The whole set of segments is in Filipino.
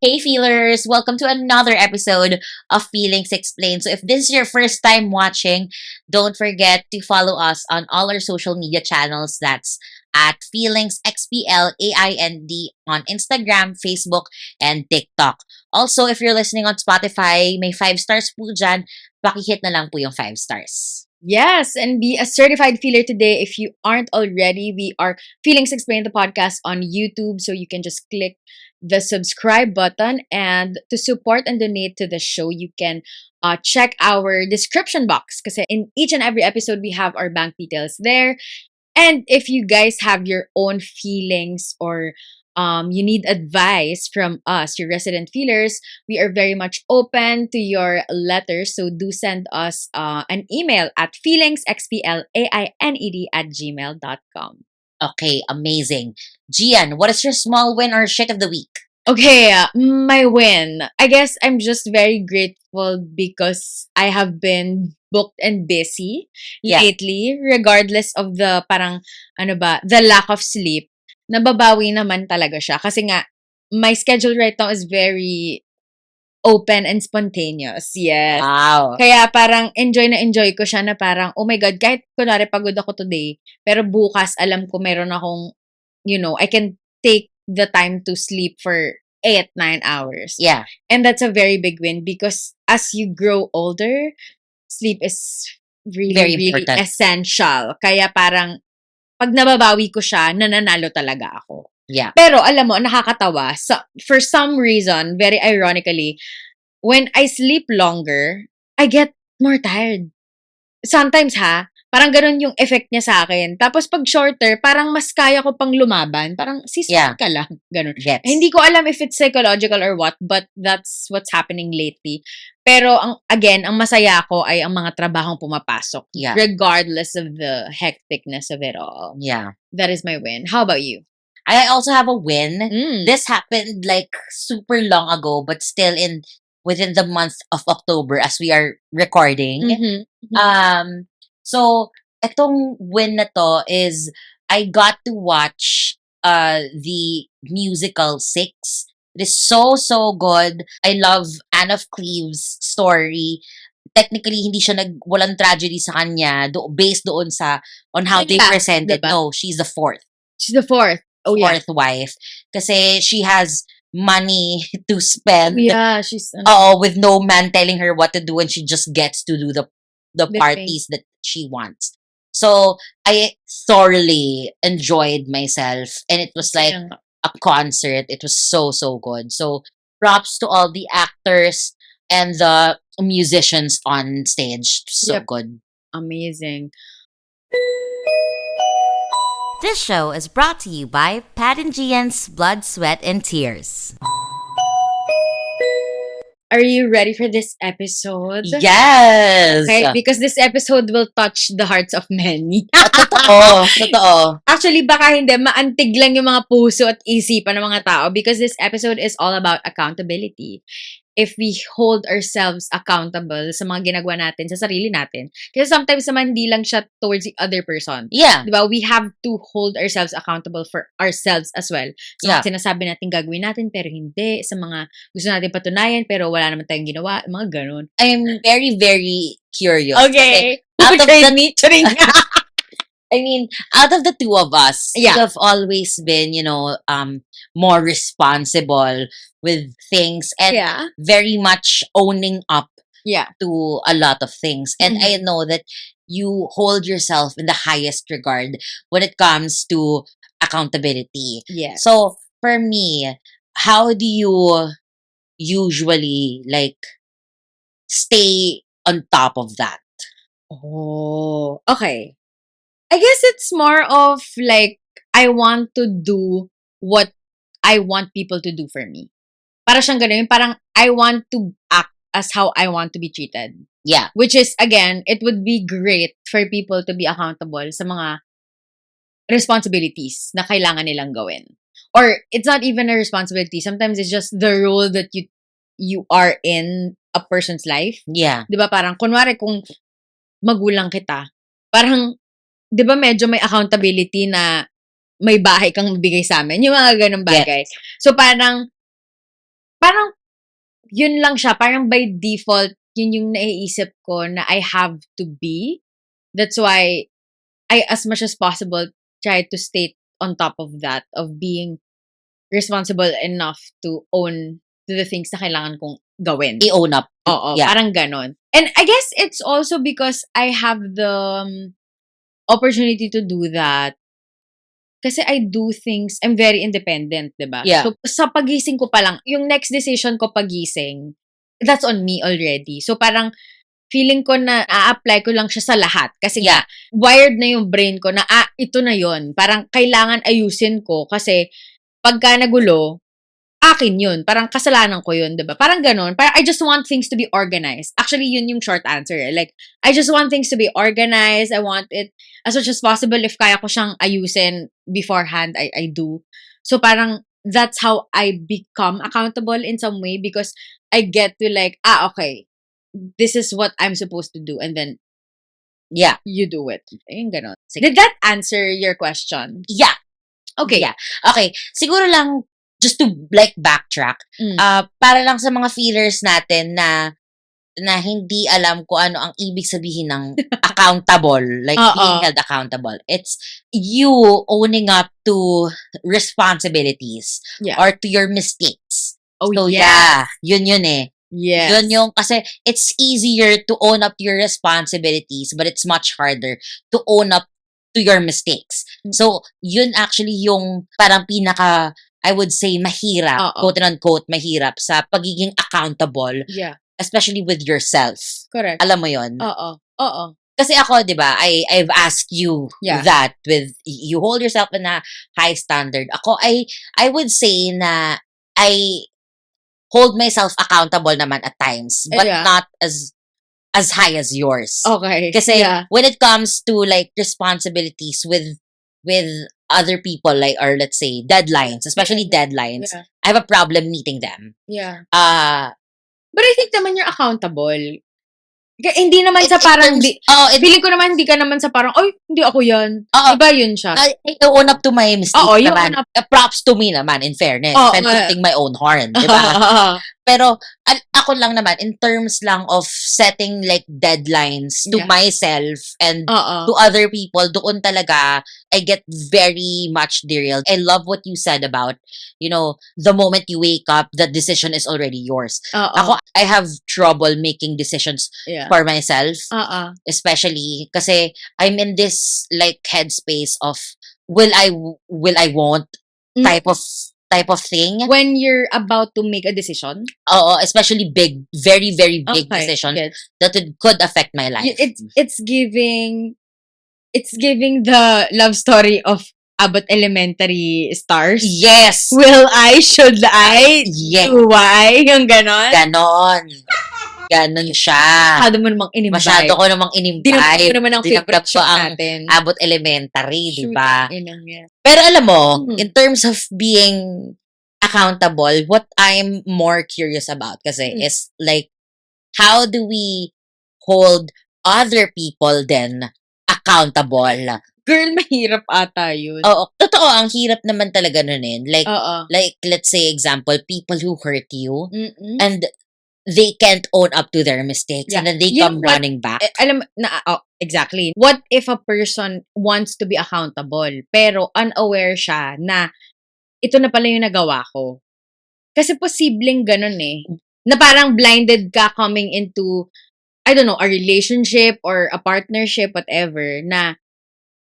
Hey feelers, welcome to another episode of Feelings Explained. So if this is your first time watching, don't forget to follow us on all our social media channels. That's at Feelings XPLAIND on Instagram, Facebook, and TikTok. Also, if you're listening on Spotify, may 5 stars po dyan. Pakihit na lang po yung 5 stars. Yes, and be a certified feeler today. If you aren't already, we are Feelings Explained the podcast on YouTube, so you can just click the subscribe button. And to support and donate to the show, you can check our description box because in each and every episode, we have our bank details there. And if you guys have your own feelings or you need advice from us, your resident feelers, we are very much open to your letters. So do send us an email at feelingsxplained@gmail.com. Okay, amazing. Gian, what is your small win or shit of the week? Okay, my win. I guess I'm just very grateful because I have been booked and busy Yeah. lately, regardless of the the lack of sleep. Nababawi naman talaga siya. Kasi nga, my schedule right now is very open and spontaneous. Yes. Wow. Kaya parang enjoy na enjoy ko siya na parang, oh my God, kahit kunwari pagod ako today, pero bukas alam ko meron akong, I can take the time to sleep for 8-9 hours. Yeah. And that's a very big win because as you grow older, sleep is really, Very really important. essential. Kaya parang, pag nababawi ko siya, nananalo talaga ako. Yeah. Pero alam mo, nakakatawa. For some reason, very ironically, when I sleep longer, I get more tired. Sometimes parang ganun yung effect niya sa akin. Tapos pag shorter, parang mas kaya ko pang lumaban. Parang sisip ka lang. Ganun. Yes. Hindi ko alam if it's psychological or what, but that's what's happening lately. Pero ang masaya ko ay ang mga trabahong pumapasok. Yeah. Regardless of the hecticness of it all. Yeah. That is my win. How about you? I also have a win. Mm. This happened like super long ago, but still within the month of October as we are recording. Mhm. So etong win na to is I got to watch the musical 6. It is so good. I love Anne of Cleves' story. Technically hindi siya walang tragedy sa kanya based doon on how they Like present it. diba? No, she's the fourth. She's the fourth. Oh, yeah. Fourth wife. Kasi she has money to spend. Yeah, she's with no man telling her what to do, and she just gets to do the The parties that she wants. So I thoroughly enjoyed myself, and it was like a concert. It was so good. So props to all the actors and the musicians on stage. So Yep. good. Amazing. This show is brought to you by Pat and Gian's Blood, Sweat, and Tears. Are you ready for this episode? Yes! Okay, because this episode will touch the hearts of many. Totoo. Actually, baka hindi, maantig lang yung mga puso at isipan ng mga tao because this episode is all about accountability. If we hold ourselves accountable sa mga ginagawa natin, sa sarili natin. Kasi sometimes naman hindi lang siya towards the other person. Yeah. Diba? We have to hold ourselves accountable for ourselves as well. So, Yeah. sinasabi natin gagawin natin pero hindi. Sa mga gusto natin patunayan pero wala naman tayong ginawa. Mga ganun. I'm very, very curious. Okay. Out of Portray the- me. Charing. I mean, out of the two of us, Yeah. we have always been, more responsible with things and Yeah. very much owning up Yeah. to a lot of things. And Mhm. I know that you hold yourself in the highest regard when it comes to accountability. Yes. So, for me, how do you usually stay on top of that? Oh, okay. I guess it's more of like, I want to do what I want people to do for me. Para siyang ganun, parang I want to act as how I want to be treated. Yeah. Which is, again, it would be great for people to be accountable sa mga responsibilities na kailangan nilang gawin. Or, it's not even a responsibility. Sometimes it's just the role that you are in a person's life. Yeah. Di ba parang, kunwari kung magulang kita, parang, di ba medyo may accountability na may bahay kang magbigay sa amin? Yung mga ganun bagay. So parang, parang, yun lang siya. Parang by default, yun yung naiisip ko na I have to be. That's why I, as much as possible, try to stay on top of that, of being responsible enough to own to the things na kailangan kong gawin. I-own up. Oo, Yeah. parang ganon. And I guess it's also because I have the opportunity to do that. Kasi I do things, I'm very independent, diba? Yeah. So, sa pagising ko pa lang, yung next decision ko pagising, that's on me already. So, parang, feeling ko na a-apply ko lang siya sa lahat. Kasi Yeah. wired na yung brain ko na, ito na yon. Parang, kailangan ayusin ko. Kasi, pagka nagulo, akin yun. Parang kasalanan ko yun, diba? Parang ganun. Parang I just want things to be organized. Actually, yun yung short answer. Like, I just want things to be organized. I want it as much as possible. If kaya ko siyang ayusin beforehand, I do. So parang, that's how I become accountable in some way because I get to like, okay, this is what I'm supposed to do. And then, Yeah. you do it. Ayun, ganun. Sige. Did that answer your question? Yeah. Okay. Yeah. Okay. Siguro lang, just to like backtrack, para lang sa mga feelers natin na hindi alam kung ano ang ibig sabihin ng accountable, like being held accountable. It's you owning up to responsibilities Yeah. or to your mistakes. Oh, So yeah. yun eh. Yes. Yun yung, kasi it's easier to own up to your responsibilities, but it's much harder to own up to your mistakes. So, yun actually yung parang pinaka, I would say, mahirap, quote-unquote, mahirap sa pagiging accountable, Yeah. especially with yourself. Correct. Alam mo yun? Oo. Kasi ako, di ba, I've asked you that with, you hold yourself in a high standard. Ako, I would say na I hold myself accountable naman at times, but not as high as yours. Okay. Kasi when it comes to like responsibilities with other people, like, or let's say deadlines, especially deadlines, I have a problem meeting them. Yeah. But I think naman you're accountable. Hindi naman sa parang, feeling ko naman hindi ka naman sa parang, hindi ako yan. Iba yun siya. I own up to my mistakes naman. Props to me naman, in fairness. I'm tooting my own horn. Diba? Pero, ako lang naman, in terms lang of setting like deadlines to myself and to other people, doon talaga, I get very much derailed. I love what you said about, the moment you wake up, the decision is already yours. Ako, I have trouble making decisions for myself. Especially, kasi I'm in this like headspace of, will I won't type of thing. When you're about to make a decision? Especially big, very, very big decisions that could affect my life. It's giving the love story of Abbott Elementary stars. Yes! Will I? Should I? Yes. Do I? Yung ganon? Ganon siya. Masyado mo namang inimbay. Masyado ko namang inimbay. Di naman ang favorite show natin. Abbott Elementary, di ba? Yeah. Pero alam mo, in terms of being accountable, what I'm more curious about kasi is like, how do we hold other people then accountable? Girl, mahirap ata yun. Oo. Totoo, ang hirap naman talaga nun eh. Like, let's say, example, people who hurt you and they can't own up to their mistakes and then they come running back. Exactly. What if a person wants to be accountable pero unaware siya na ito na pala yung nagawa ko? Kasi posibleng ganun eh. Na parang blinded ka coming into, I don't know, a relationship or a partnership, whatever, na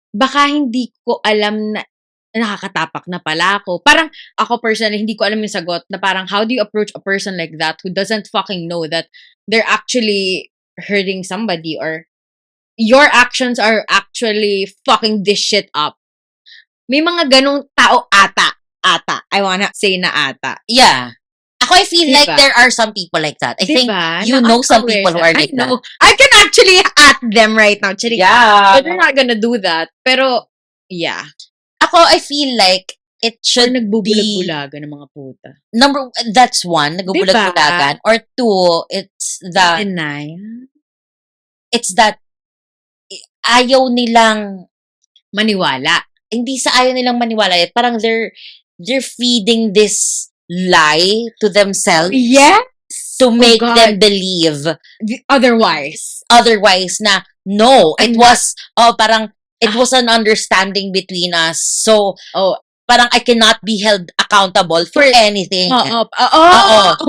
baka hindi ko alam na nakakatapak na pala ako. Parang ako personally, hindi ko alam yung sagot na parang how do you approach a person like that who doesn't fucking know that they're actually hurting somebody or your actions are actually fucking this shit up. May mga ganong tao ata. I wanna say na ata. Yeah. Ako, I feel like there are some people like that. I think you know some people who are like that. I can actually at them right now. Yeah. But they're not gonna do that. Pero, yeah. Ako, I feel like it should be... nagbubulag-bulagan ng mga puta. That's one, nagbubulag-bulagan. Or two, it's the... It's that ayaw nilang maniwala. Hindi sa ayaw nilang maniwala. Parang they're feeding this lie to themselves Yes. to make God. them believe Otherwise. otherwise na no, it I'm was parang it was an understanding between us. So Oh, parang I cannot be held accountable for anything. oh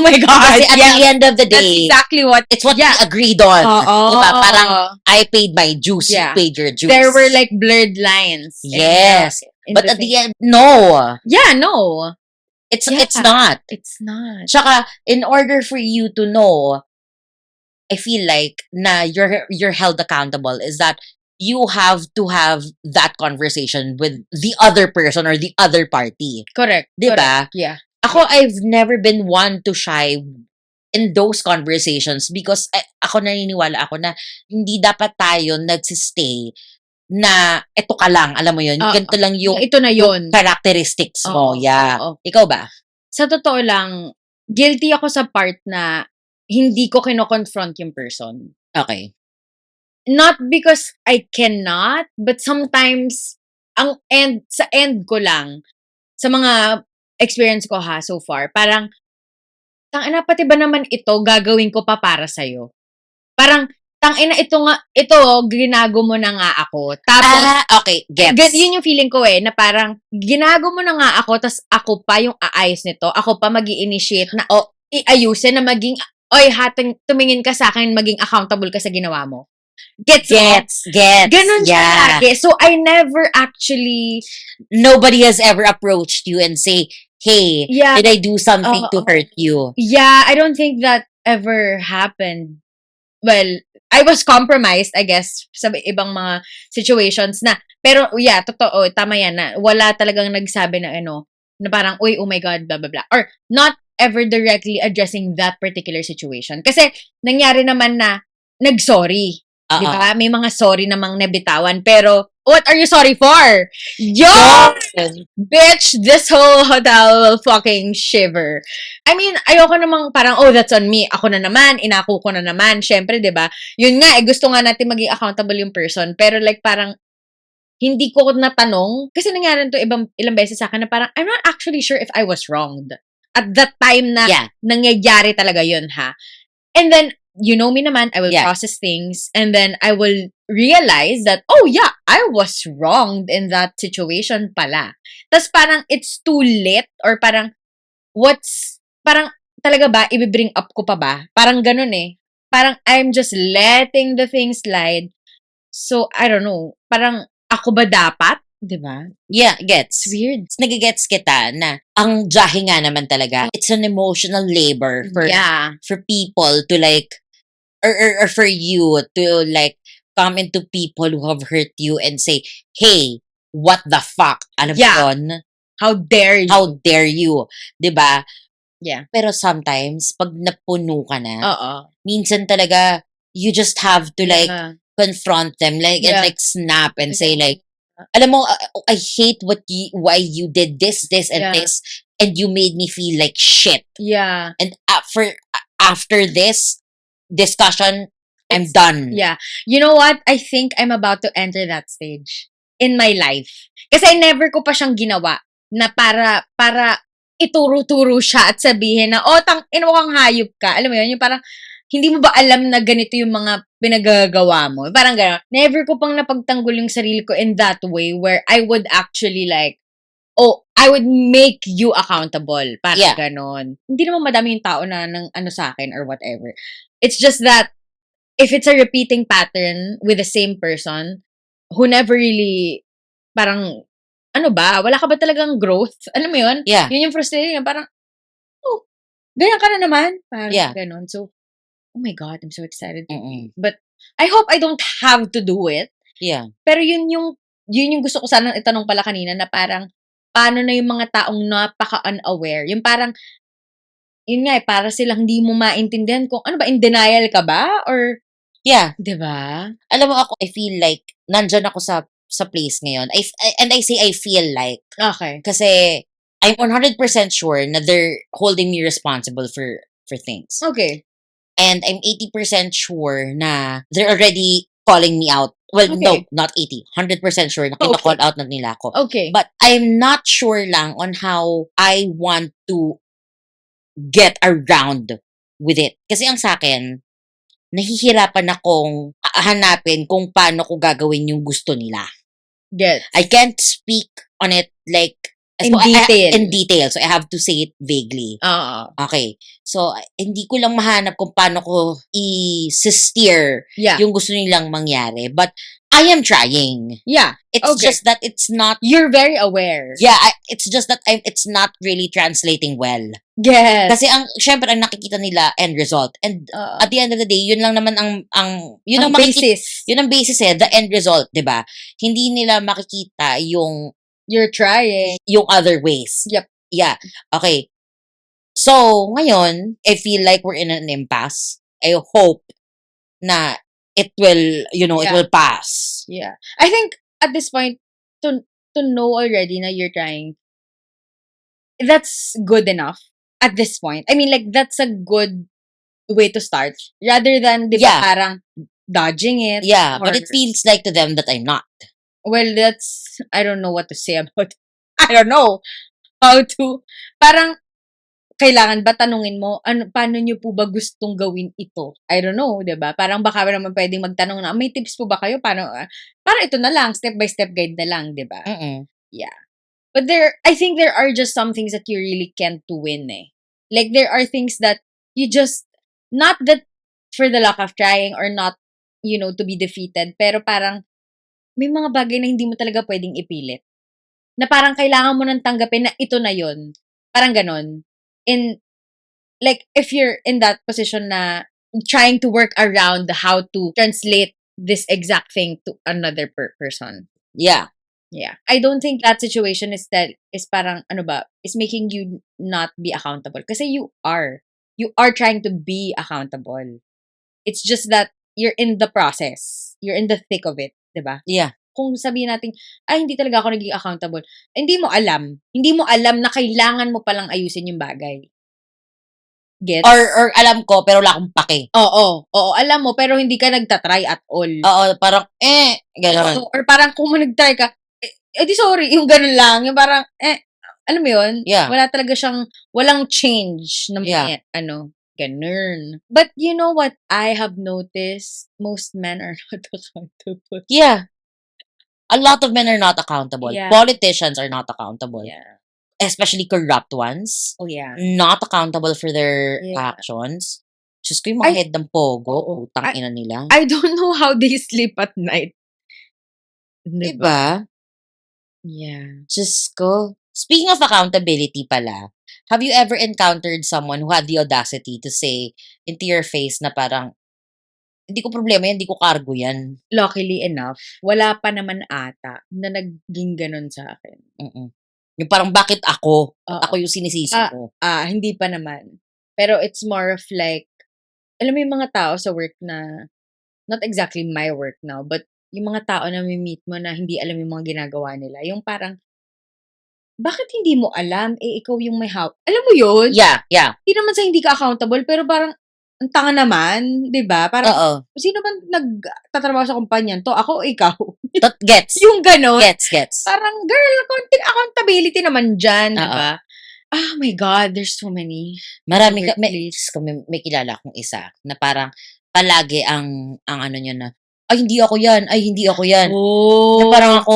my God. Kasi at Yeah. the end of the That's day, exactly what. it's what Yeah. we agreed on. Oo. Diba? Parang I paid my dues, Yeah. you paid your dues. There were like blurred lines. Yes. in But the at the thing. end, no. Yeah, no. It's Yeah. not. It's not. Tsaka, in order for you to know, I feel like na you're held accountable is that you have to have that conversation with the other person or the other party. Correct. Diba? Correct. Yeah. Ako, I've never been one to shy in those conversations because ako naniniwala ako na hindi dapat tayo nagsistay na eto ka lang, alam mo yun, ganito lang yung Ito na yun. characteristics mo. Oo, Yeah. oo. Ikaw ba? Sa totoo lang, guilty ako sa part na hindi ko kino-confront yung person. Okay. Not because I cannot, but sometimes, sa end ko lang, sa mga experience ko so far, parang, tangina, pati ba naman ito, gagawin ko pa para sa'yo? Parang, tangina, ito, ginago mo na nga ako. Tapos, Okay, gets. yun yung feeling ko na parang, ginago mo na nga ako, tas ako pa yung aayos nito, ako pa mag-i-initiate na, iayusin na maging, tumingin ka sa akin, maging accountable ka sa ginawa mo. Gets. Ganon siya lagi. So, I never actually... Nobody has ever approached you and say, hey, did I do something to hurt you? Yeah, I don't think that ever happened. Well, I was compromised, I guess, sa ibang mga situations na. Pero, yeah, totoo, tama yan na wala talagang nagsabi na na parang, uy, oh my God, blah, blah, blah. Or, not ever directly addressing that particular situation. Kasi, nangyari naman na, nag-sorry. Di ba? May mga sorry namang nabitawan. Pero, what are you sorry for? Bitch, this whole hotel will fucking shiver. I mean, ayoko namang parang, that's on me. Ako na naman, inako ko na naman. Syempre, di ba? Yun nga, gusto nga natin maging accountable yung person. Pero like, parang, hindi ko natanong. Kasi nangyari to ilang beses sa akin na parang, I'm not actually sure if I was wronged. At that time na nangyayari talaga yun, ha? And then, you know me naman, I will process things and then I will realize that, I was wronged in that situation pala. Tas parang it's too late or parang parang talaga ba, i-bring up ko pa ba? Parang ganun Parang I'm just letting the thing slide. So, I don't know. Parang ako ba dapat? Diba? Yeah, gets. It's weird. Nagigets kita na ang jahe nga naman talaga, it's an emotional labor for people to like, or for you to like come into people who have hurt you and say, hey, what the fuck? Alam mo yun? How dare you? How dare you? Diba? Yeah. Pero sometimes, pag napuno ka na, minsan minsan talaga, you just have to like, confront them, like, and like snap and say like, alam mo, I hate why you did this, and this, and you made me feel like shit. Yeah. And after this discussion, I'm done. Yeah. You know what? I think I'm about to enter that stage in my life. Kasi never ko pa siyang ginawa na para ituro-turo siya at sabihin na, ino kang hayop ka. Alam mo yun? Yung parang, hindi mo ba alam na ganito yung mga pinagagawa mo? Parang gano'n. Never ko pang napagtanggol yung sarili ko in that way where I would actually like, I would make you accountable. Parang gano'n. Hindi naman madami yung tao na sa akin or whatever. It's just that, if it's a repeating pattern with the same person, who never really, parang, wala ka ba talagang growth? Alam mo yun? Yeah. Yun yung frustration. Parang, ganyan ka na naman. Parang gano'n. So, oh my God, I'm so excited. But I hope I don't have to do it. Yeah. Pero yun yung gusto ko sanang itanong pala kanina na parang, paano na yung mga taong napaka-unaware? Yung parang, yun nga para silang hindi mo maintindihan kung in denial ka ba? Or, diba? Alam mo ako, I feel like, nandyan ako sa place ngayon. I say I feel like. Okay. Kasi, I'm 100% sure na they're holding me responsible for things. Okay. And I'm 80% sure na they're already calling me out. Well, no, not 80. 100% sure na kita-call out na nila ako. Okay. But I'm not sure lang on how I want to get around with it. Kasi ang sa akin, nahihirapan akong hanapin kung paano ko gagawin yung gusto nila. Get. I can't speak on it like In detail. in detail. So I have to say it vaguely. Oo. Okay. So hindi ko lang mahanap kung paano ko i-steer Yeah. yung gusto nilang mangyari. But I am trying. Yeah. It's Okay. just that it's not. You're very aware. Yeah, it's just that it's not really translating well. Yes. Kasi syempre ang nakikita nila end result. And at the end of the day, yun lang naman yun ang basis. Yun ang basis the end result, 'di ba? Hindi nila makikita yung You're trying. yung other ways. Yep. Yeah. Okay. So, ngayon, I feel like we're in an impasse. I hope na it will, it Yeah. will pass. Yeah. I think at this point, to know already na you're trying, that's good enough at this point. I mean, like, that's a good way to start. Rather than, di ba, Yeah. parang dodging it. Yeah, but or- it feels like to them that I'm not. Well, I don't know what to say about I don't know how to, parang, kailangan ba tanungin mo, paano nyo po ba gustong gawin ito? I don't know, diba? Parang baka naman pwedeng magtanong na, may tips po ba kayo? Paano, parang ito na lang, step-by-step guide na lang, diba? Mm-mm. But I think there are just some things that you really can't win eh. Like, there are things that you just, not that for the lack of trying or not, to be defeated, pero parang, may mga bagay na hindi mo talaga pwedeng ipilit. Na parang kailangan mo nang tanggapin na ito na yon. Parang ganon. Like, if you're in that position na trying to work around how to translate this exact thing to another person. Yeah. Yeah. I don't think that situation is parang, is making you not be accountable. Kasi you are. You are trying to be accountable. It's just that you're in the process. You're in the thick of it. Diba? Yeah. Kung sabihin natin, hindi talaga ako naging accountable. Hindi mo alam. Hindi mo alam na kailangan mo palang ayusin yung bagay. Gets? Or alam ko, pero wala akong pake. Oo, alam mo, pero hindi ka nagtatry at all. Oo, parang, gano'n. Or parang kung nagtry ka, di sorry, yung ganun lang. Yung parang, alam mo yun? Yeah. Wala talaga walang change na Yeah. ganun. But you know what I have noticed? Most men are not accountable. Yeah. A lot of men are not accountable. Yeah. Politicians are not accountable. Yeah. Especially corrupt ones. Oh, yeah. Not accountable for their Yeah. actions. Diyos ko, yung mga I- head ng pogo, Oo. utang ina nila. I don't know how they sleep at night. Diba? Yeah. Diyos ko. Speaking of accountability pala, have you ever encountered someone who had the audacity to say into your face na parang, hindi ko problema yan, hindi ko cargo yan. Luckily enough, wala pa naman ata na naging ganun sa akin. Mm-mm. Yung parang, bakit ako? Oo. Ako yung sinisisi mo. Hindi pa naman. Pero it's more of like, alam mo yung mga tao sa work na, not exactly my work now, but yung mga tao na meet mo na hindi alam yung mga ginagawa nila. Yung parang, bakit hindi mo alam? Ikaw yung may hawak. Alam mo yun? Yeah. Hindi naman sa hindi ka accountable, pero parang, ang tanga naman, di ba? Parang, Oo. sino ba nagtatrabaho sa kumpanyan to? Ako o ikaw? Gets. Yung ganon. Gets. Parang, girl, konting accountability naman dyan, di Oo. ba? Oh my God, there's so many. Marami ka, Workplace. may kilala akong isa na parang palagi ang ano niya na, ay hindi ako yan, ay hindi ako yan. Oh. Na parang ako,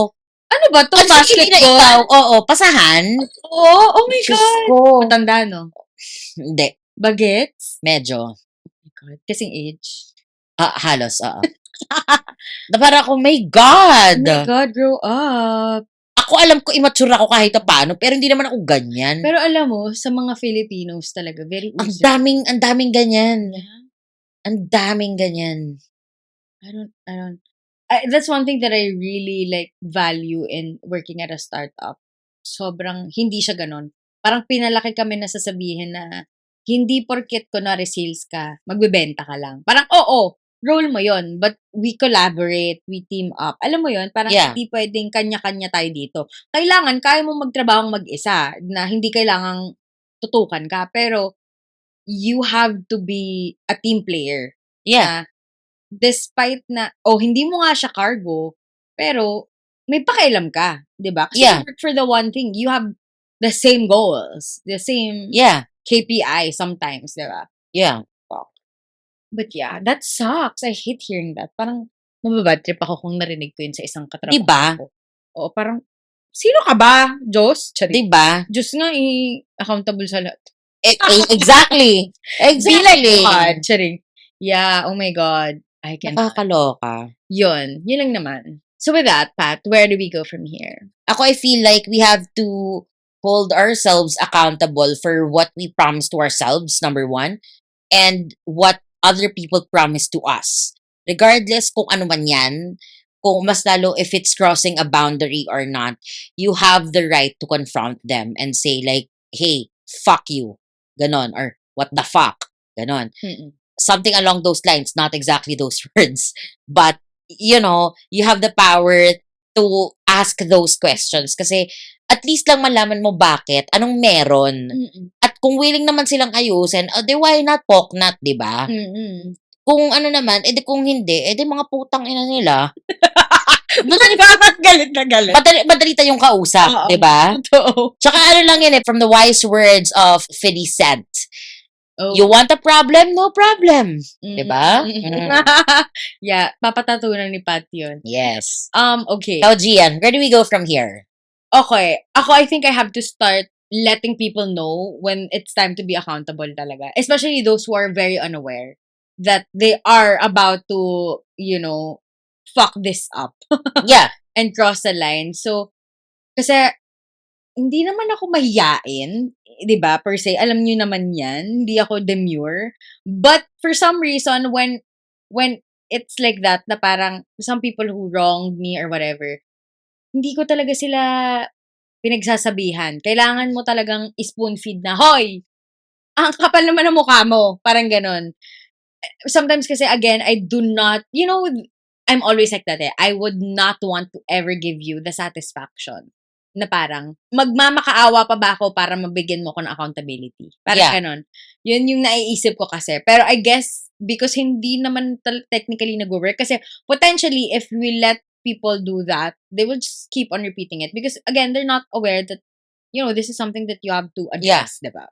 Ano ba to? ang sili na ikaw, oo, pasahan. Oo, oh my Diyos God. ko. Matanda, no? Hindi, Bagets? medyo. Oh my God. Kasing age. Halos, oo. Na parang ako, my God! Oh my God, grow up. Ako alam ko, immature ako kahit paano, pero hindi naman ako ganyan. Pero alam mo, sa mga Filipinos talaga, very ang uso. daming ganyan. Yeah. Ang daming ganyan. That's one thing that I really value in working at a startup. Sobrang hindi siya ganon. Parang pinalaki kami na sasabihin na hindi porket kunwari sales ka, magbebenta ka lang. Parang oo, role mo yon, but we collaborate, we team up. Alam mo yon, parang Yeah. hindi pwedeng kanya-kanya tayo dito. Kailangan, kaya mo magtrabaho mag-isa na hindi kailangang tutukan ka, pero you have to be a team player. Yeah. Despite na, hindi mo nga siya cargo, pero may pakialam ka, di ba? Kasi Yeah. you work for the one thing. You have the same goals, the same Yeah. KPI sometimes, di ba? Yeah. But yeah, that sucks. I hate hearing that. Parang mababad trip ako kung narinig ko yun sa isang katrabaho Diba? ko. Oo, parang, sino ka ba? Diyos? Charit. Diba? Diyos nga, accountable sa lahat. Exactly. Be like Exactly. God. Charing. Yeah, oh my God. I can. Nakakaloka. Yun lang naman. So with that, Pat, where do we go from here? Ako, I feel like we have to hold ourselves accountable for what we promise to ourselves, number one, and what other people promise to us. Regardless kung ano man yan, kung mas lalo if it's crossing a boundary or not, you have the right to confront them and say like, hey, fuck you. Ganon. Or, what the fuck? Ganon. Mm-mm. Something along those lines, not exactly those words. But, you know, you have the power to ask those questions. Kasi, at least lang malaman mo bakit, anong meron. Mm-mm. At kung willing naman silang ayusin, di why not poknat, di ba? Mm-mm. Kung ano naman, edi kung hindi, edi mga putang ina nila. Galit na galit. Madali tayong kausap, Oo. di ba? Totoo. Tsaka ano lang yun from the wise words of 50 Cent. Oh. You want a problem? No problem. Diba? Yeah, papatatunan ni Pat yun. Yes. Okay. Now, Gian, where do we go from here? Okay. Ako, I think I have to start letting people know when it's time to be accountable talaga. Especially those who are very unaware that they are about to, fuck this up Yeah. and cross the line. So, kasi, hindi naman ako mahiyain, 'di ba? Per se, alam niyo naman 'yan. Hindi ako demure. But for some reason when it's like that na parang some people who wronged me or whatever, hindi ko talaga sila pinagsasabihan. Kailangan mo talagang spoon feed na, "Hoy, ang kapal naman ng mukha mo." Parang gano'n. Sometimes kasi again, I do not, I'm always like that. I would not want to ever give you the satisfaction na parang, magmamakaawa pa ba ako para mabigyan mo ko ng accountability? Parang Yeah. ganon. Yun yung naiisip ko kasi. Pero I guess, because hindi naman technically nag-work, kasi potentially, if we let people do that, they will just keep on repeating it. Because again, they're not aware that, this is something that you have to address, diba?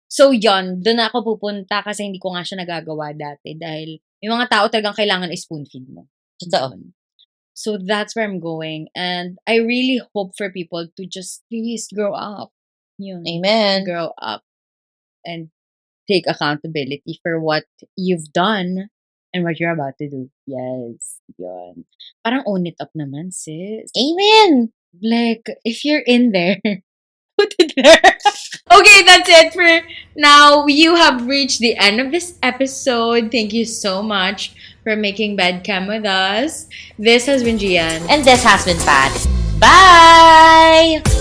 So yun, doon ako pupunta kasi hindi ko nga siya nagagawa dati dahil may mga tao talagang kailangan spoon feed mo. Totoo. So that's where I'm going. And I really hope for people to just please grow up. Yun. Amen. Grow up and take accountability for what you've done and what you're about to do. Yes. Yun. Parang own it up naman, sis. Amen. Like, if you're in there, put it there. Okay, that's it for now. You have reached the end of this episode. Thank you so much for making bed cam with us. This has been Gian. And this has been Pat. Bye!